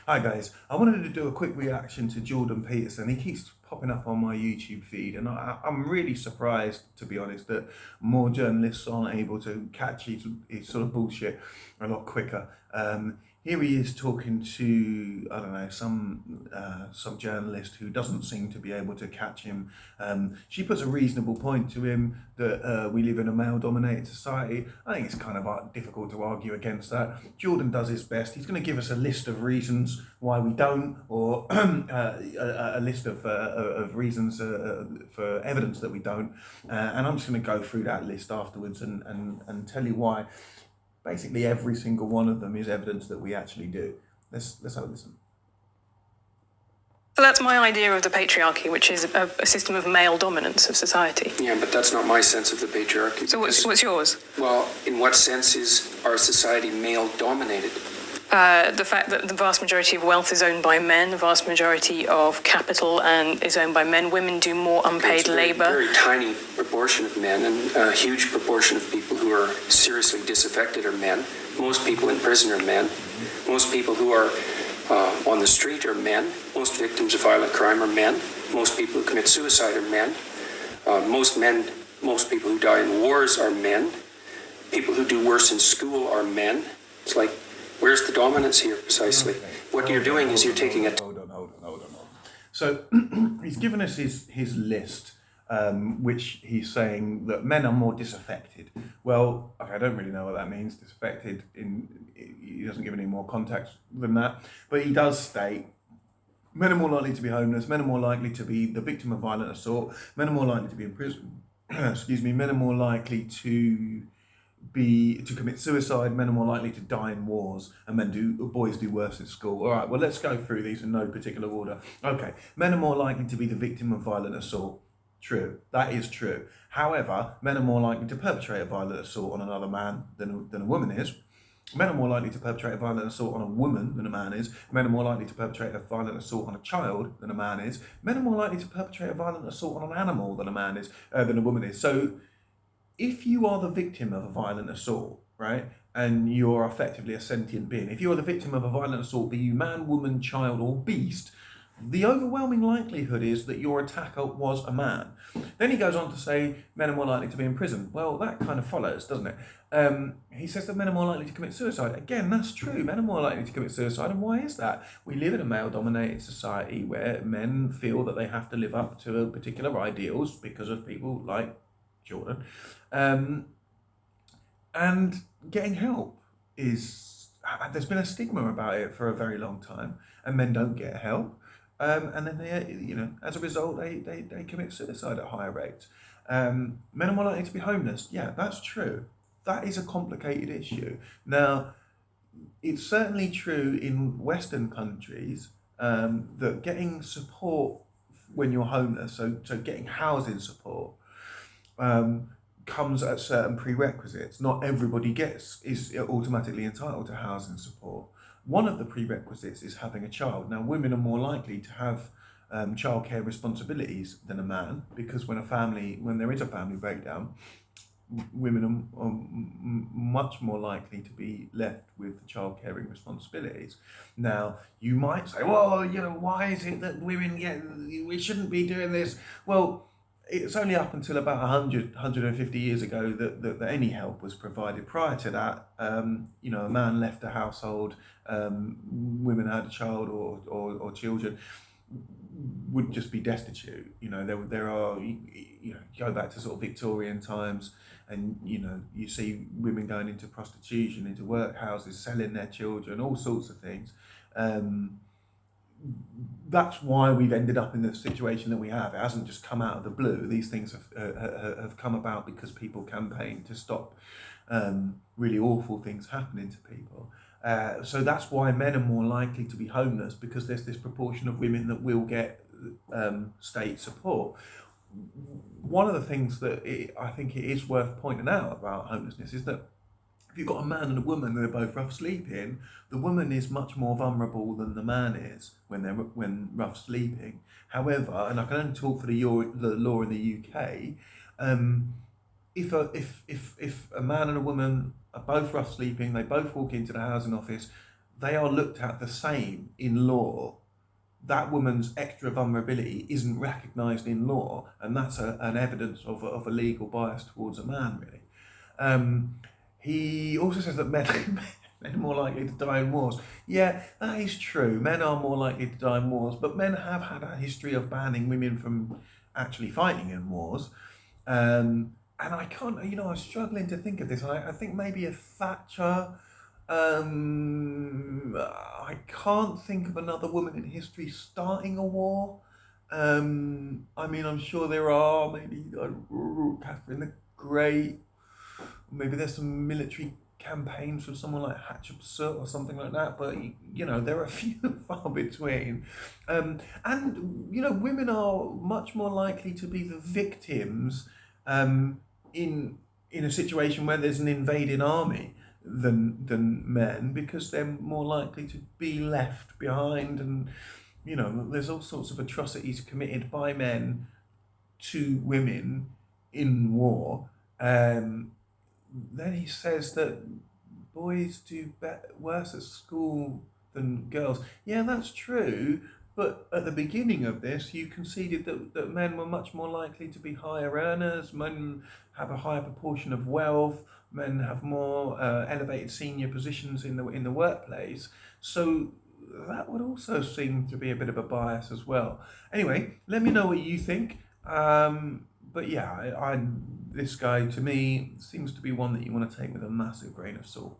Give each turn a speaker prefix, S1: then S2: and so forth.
S1: Hi guys, I wanted to do a quick reaction to Jordan Peterson. He keeps popping up on my YouTube feed, and I'm really surprised, to be honest, that more journalists aren't able to catch his sort of bullshit a lot quicker. Here he is talking to, I don't know, some journalist who doesn't seem to be able to catch him. She puts a reasonable point to him that we live in a male-dominated society. I think it's kind of difficult to argue against that. Jordan does his best. He's going to give us a list of reasons why we don't, or a list of reasons for evidence that we don't. And I'm just going to go through that list afterwards and tell you why. Basically, every single one of them is evidence that we actually do. Let's have a listen.
S2: So that's my idea of the patriarchy, which is a system of male dominance of society.
S3: Yeah, but that's not my sense of the patriarchy.
S2: So what's yours?
S3: Well, in what sense is our society male-dominated?
S2: The fact that the vast majority of wealth is owned by men, the vast majority of capital is owned by men. Women do more unpaid labour.
S3: A very tiny proportion of men, and a huge proportion of people who are seriously disaffected are men. Most people in prison are men. Most people who are on the street are men. Most victims of violent crime are men. Most people who commit suicide are men. Most people who die in wars are men. People who do worse in school are men. It's like, where's the dominance here precisely?
S1: Okay.
S3: What you're doing is you're taking a...
S1: Hold on. So he's given us his list, which he's saying that men are more disaffected. Well, okay, I don't really know what that means, disaffected. He doesn't give any more context than that. But he does state men are more likely to be homeless, men are more likely to be the victim of violent assault, men are more likely to be in prison, men are more likely to commit suicide, men are more likely to die in wars, and boys do worse at school. All right, well, let's go through these in no particular order. Okay, men are more likely to be the victim of violent assault. True, that is true. However, men are more likely to perpetrate a violent assault on another man than a woman is. Men are more likely to perpetrate a violent assault on a woman than a man is. Men are more likely to perpetrate a violent assault on a child than a man is. Men are more likely to perpetrate a violent assault on an animal than a woman is. So if you are the victim of a violent assault, right, and you're effectively a sentient being, if you're the victim of a violent assault, be you man, woman, child, or beast, the overwhelming likelihood is that your attacker was a man. Then he goes on to say men are more likely to be in prison. Well, that kind of follows, doesn't it? He says that men are more likely to commit suicide. Again, that's true. Men are more likely to commit suicide. And why is that? We live in a male-dominated society where men feel that they have to live up to particular ideals because of people like Jordan. And getting help there's been a stigma about it for a very long time, and men don't get help. And then they, as a result, they commit suicide at higher rates. Men are more likely to be homeless. Yeah, that's true. That is a complicated issue. Now, it's certainly true in Western countries that getting support when you're homeless, so getting housing support, comes at certain prerequisites. Not everybody is automatically entitled to housing support. One of the prerequisites is having a child. Now, women are more likely to have childcare responsibilities than a man, because when there is a family breakdown, women are much more likely to be left with the childcaring responsibilities. Now, you might say, well, why is it that women we shouldn't be doing this? Well, it's only up until about 150 years ago that any help was provided. Prior to that, a man left a household, women had a child or children, would just be destitute. There are, go back to sort of Victorian times, and you see women going into prostitution, into workhouses, selling their children, all sorts of things. That's why we've ended up in the situation that we have. It hasn't just come out of the blue. These things have come about because people campaign to stop really awful things happening to people. So that's why men are more likely to be homeless, because there's this proportion of women that will get state support. One of the things that I think it is worth pointing out about homelessness is that if you've got a man and a woman and they're both rough sleeping, the woman is much more vulnerable than the man is when rough sleeping. However, and I can only talk for the law in the UK, if a man and a woman are both rough sleeping, they both walk into the housing office, they are looked at the same in law. That woman's extra vulnerability isn't recognised in law, and that's an evidence of a legal bias towards a man, really. He also says that men are more likely to die in wars. Yeah, that is true. Men are more likely to die in wars, but men have had a history of banning women from actually fighting in wars. And I can't, I was struggling to think of this. I think maybe a Thatcher. I can't think of another woman in history starting a war. I'm sure there are, maybe Catherine the Great. Maybe there's some military campaigns from someone like Hatshepsut or something like that, but there are a few far between. And women are much more likely to be the victims in a situation where there's an invading army than men, because they're more likely to be left behind, and there's all sorts of atrocities committed by men to women in war. Then he says that boys do worse at school than girls. Yeah, that's true. But at the beginning of this, you conceded that men were much more likely to be higher earners. Men have a higher proportion of wealth. Men have more elevated senior positions in the workplace. So that would also seem to be a bit of a bias as well. Anyway, let me know what you think. But yeah, this guy, to me, seems to be one that you want to take with a massive grain of salt.